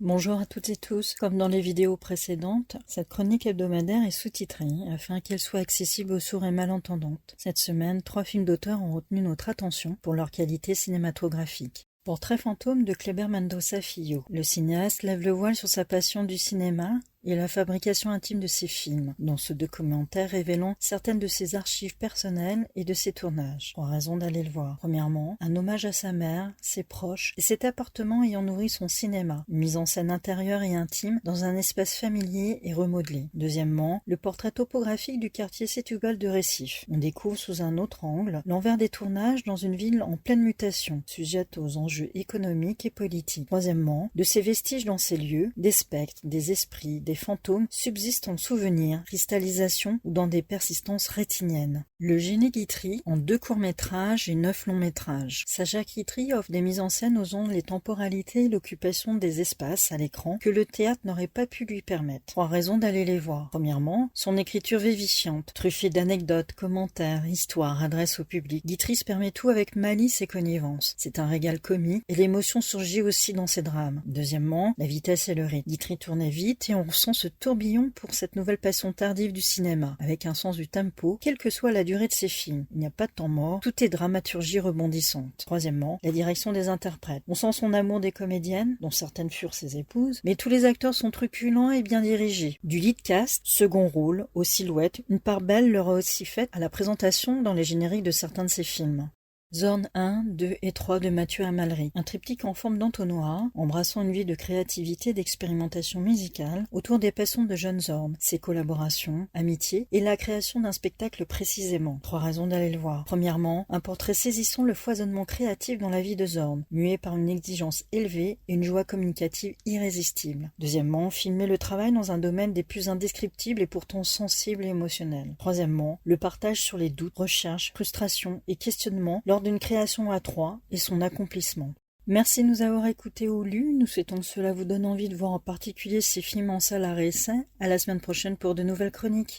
Bonjour à toutes et tous. Comme dans les vidéos précédentes, cette chronique hebdomadaire est sous-titrée afin qu'elle soit accessible aux sourds et malentendantes. Cette semaine, 3 films d'auteur ont retenu notre attention pour leur qualité cinématographique. Portrait fantôme de Kleber Mendonça Filho. Le cinéaste lève le voile sur sa passion du cinéma et la fabrication intime de ses films, dans ce documentaire révélant certaines de ses archives personnelles et de ses tournages. 3 raisons d'aller le voir. Premièrement, un hommage à sa mère, ses proches et cet appartement ayant nourri son cinéma, une mise en scène intérieure et intime dans un espace familier et remodelé. Deuxièmement, le portrait topographique du quartier Setúbal de Recife. On découvre sous un autre angle l'envers des tournages dans une ville en pleine mutation, sujette aux enjeux économiques et politiques. Troisièmement, de ces vestiges dans ces lieux, des spectres, des esprits, des fantômes subsistent en souvenirs, cristallisation ou dans des persistances rétiniennes. Le Génie Guitry en 2 courts-métrages et 9 longs-métrages. Sacha Guitry offre des mises en scène osant les temporalités et l'occupation des espaces à l'écran que le théâtre n'aurait pas pu lui permettre. 3 raisons d'aller les voir. Premièrement, son écriture vivifiante, truffée d'anecdotes, commentaires, histoires, adresse au public. Guitry se permet tout avec malice et connivence. C'est un régal comique et l'émotion surgit aussi dans ses drames. Deuxièmement, la vitesse et le rythme. Guitry tournait vite et on ressent ce tourbillon pour cette nouvelle passion tardive du cinéma, avec un sens du tempo, quelle que soit la durée de ses films. Il n'y a pas de temps mort, tout est dramaturgie rebondissante. Troisièmement, la direction des interprètes. On sent son amour des comédiennes, dont certaines furent ses épouses, mais tous les acteurs sont truculents et bien dirigés. Du lead cast, second rôle, aux silhouettes, une part belle leur a aussi faite à la présentation dans les génériques de certains de ses films. Zorn 1, 2 et 3 de Mathieu Amalric, un triptyque en forme d'entonnoir, embrassant une vie de créativité et d'expérimentation musicale autour des passions de jeunes Zorn, ses collaborations, amitiés et la création d'un spectacle précisément. 3 raisons d'aller le voir. Premièrement, un portrait saisissant le foisonnement créatif dans la vie de Zorn, muet par une exigence élevée et une joie communicative irrésistible. Deuxièmement, filmer le travail dans un domaine des plus indescriptibles et pourtant sensible et émotionnel. Troisièmement, le partage sur les doutes, recherches, frustrations et questionnements lors d'une création à 3 et son accomplissement. Merci de nous avoir écoutés ou lus, nous souhaitons que cela vous donne envie de voir en particulier ces films en salle à réessai. À la semaine prochaine pour de nouvelles chroniques.